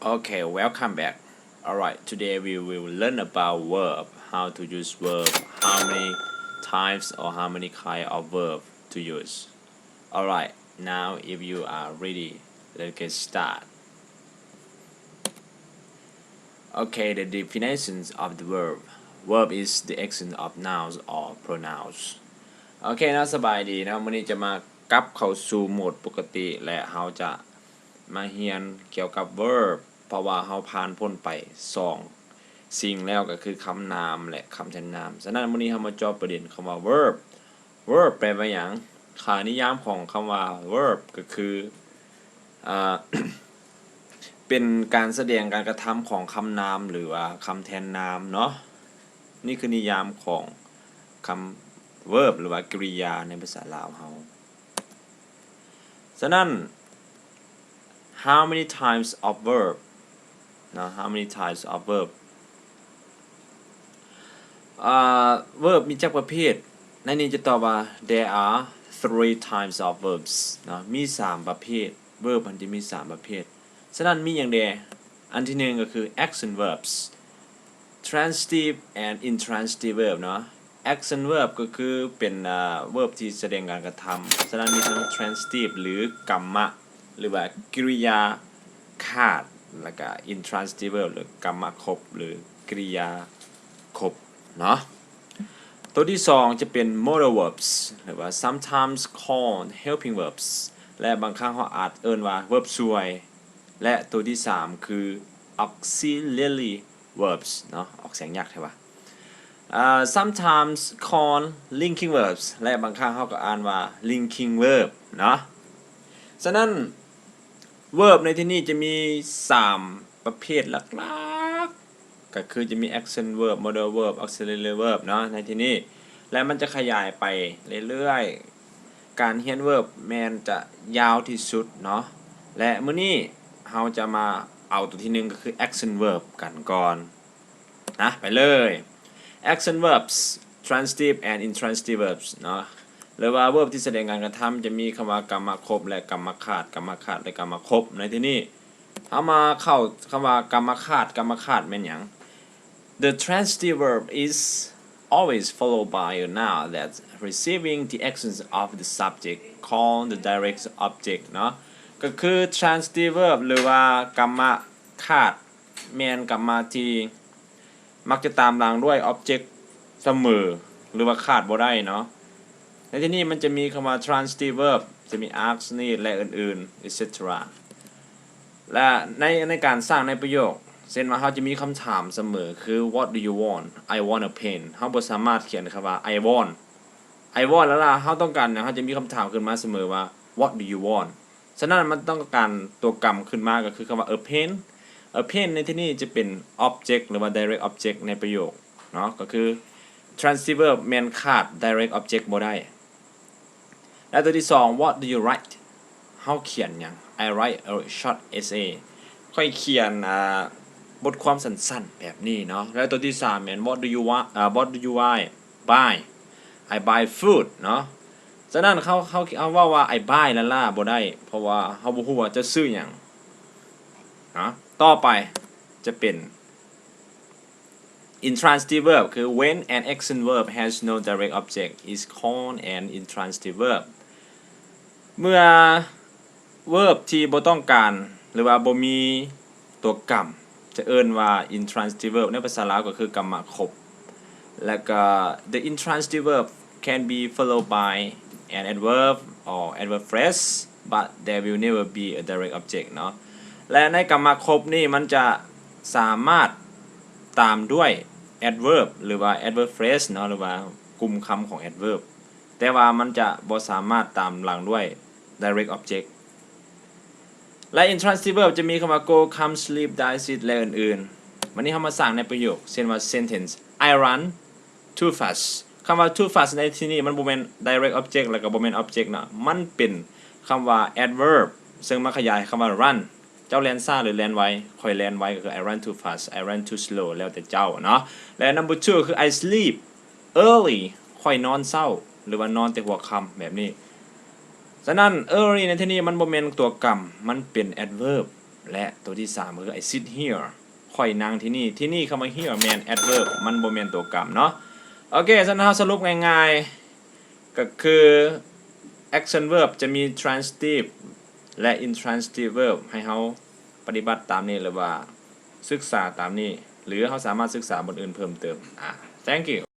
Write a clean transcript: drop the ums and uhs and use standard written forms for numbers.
Okay, welcome back. Alright, today we will learn about verb, how to use verb, how many types or how many kind of verb to use. Alright, now if you are ready, let's get started. Okay, the definitions of the verb. Verb is the action of nouns or pronouns. โอเคนะสบายดีนะวันนี้จะมากลับเข้าสู่โหมดปกติและเราจะมาเรียนเกี่ยวกับ verb เพราะว่าเราผ่านพ้นไป2สิ่งแล้วก็คือคำนามและคำแทนนามฉะนั้นวันนี้เรามาเจาะประเด็นคำว่า verb แปลว่าหยังค่านิยามของคำว่า verb ก็คือเป็นการแสดงการกระทำของคำนามหรือว่าคำแทนนามเนาะนี่คือนิยามของคำ verb หรือว่ากริยาในภาษาลาวเฮาฉะนั้น how many types of verb นะ how many types of verb verb มีจักประเภทในนี้จะตอบว่า there are 3 types of verbs นะมี3ประเภท verb มันจะมี3ประเภทฉะนั้นมีอย่างใดอันที่หนึ่งก็คือ action verbs transitive and intransitive verb เนาะ action verb ก็คือเป็นverb ที่แสดงการกระทำฉะนั้นมีทั้ง transitive หรือกรรมะหรือว่ากริยาขาดแล้วก็ intransitive verb หรือกรรมะครบหรือกริยาครบเนาะตัวที่2จะเป็น modal verbs หรือว่า sometimes called helping verbs และบางครั้งเขาอาจเอิ้นว่า verb ช่วยและตัวที่3คือ auxiliary verbs เนาะออกเสียงยากใช่ปะsometimes called linking verbs และบางครั้งเขาก็อ่านว่า linking verb เนาะฉะนั้น verb ในที่นี้จะมี3ประเภทหลักๆก็คือจะมี action verb modal verb auxiliary verb เนาะในที่นี้และมันจะขยายไปเรื่อยๆการเรียน verb แม่นจะยาวที่สุดเนาะและมื้อนี้เราจะมาเอาตัวที่1ก็คือ action verb กันก่อนนะไปเลย action verbs transitive and intransitive verbs เนาะหรือว่า verb ที่แสดงการกระทำจะมีคำว่ากรรมครบและกรรมขาดและกรรมครบในที่นี้เอามาเข้าคำว่ากรรมขาดแม่นหยัง The transitive verb is always followed by a noun that's receiving the actions of the subject called the direct object เนาะก็คือ transitive verb หรือว่ากรรมขาดแม่นกรรมที่มักจะตามหลังด้วย object เสมอหรือว่าขาดบ่ได้เนาะในที่นี้มันจะมีคำว่า transitive verb จะมี arcs นี่และอื่นๆ etc. และในการสร้างในประโยคเช่นว่าเขาจะมีคำถามเสมอคือ what do you want I want a pen เขาบ่สามารถเขียนคำว่า I want แล้วล่ะเขาต้องการเนี่ยเขาจะมีคำถามขึ้นมาเสมอว่า what do you want ฉะนั้นมันต้องการตัวกรรมขึ้นมาก็คือคำว่า a pen ในที่นี้จะเป็น object หรือว่า direct object ในประโยคเนาะก็คือ transitive verb แม่นขาด direct object บ่ได้และตัวที่2 what do you write เฮาเขียนหยัง I write a short essay ค่อยเขียนบทความสั้นๆแบบนี้เนาะและตัวที่3แม่น what do you buy I buy food เนาะฉะนั้นเขาว่า I buy แล้วล่ะบ่ได้เพราะว่าเฮาบ่ฮู้ว่าจะซื้อหยังเนาะต่อไปจะเป็น intransitive verb คือ when an action verb has no direct object is called an intransitive verb เมื่อ verb ที่บ่ต้องการหรือว่าบ่มีตัวกรรมจะเอิ้นว่า intransitive verb ในภาษาลาวก็คือกรรมครบแล้วก็ the intransitive verb can be followed by an adverb or adverb phrase but there will never be a direct object เนาะและในกรรมครบนี่มันจะสามารถตามด้วย adverb หรือว่า adverb phrase เนาะหรือว่ากลุ่มคำของ adverb แต่ว่ามันจะบ่สามารถตามหลังด้วย direct object และ intransitive verb จะมีคำว่า go come sleep die sit และอื่นๆวันนี้เรามาสร้างในประโยคเช่นว่า sentence I run too fast คำว่า too fast ในที่นี้มันบ่แม่น direct object แล้วก็บ่แม่น object นะมันเป็นคำว่า adverb ซึ่งมาขยายคำว่า run เจ้าแล่นช้าหรือแล่นไวค่อยแล่นไวก็คือ I run too fast I run too slow แล้วแต่เจ้าเนาะและ number 2 คือ I sleep early ค่อยนอนเช้าหรือว่านอนแต่หัวค่ำแบบนี้ฉะนั้น early ในที่นี้มันบ่แม่นตัวกรรมมันเป็น adverb และตัวที่3ก็คือ I sit here ค่อยนั่งที่นี่ที่นี่คำว่า here แมน adverb มันบ่แม่นตัวกรรมเนาะโอเคฉะนั้นเราสรุปง่ายๆก็คือ action verb จะมี transitive และ intransitive verb ให้เราปฏิบัติตามนี้หรือว่าศึกษาตามนี้หรือเราสามารถศึกษาบทอื่นเพิ่มเติมthank you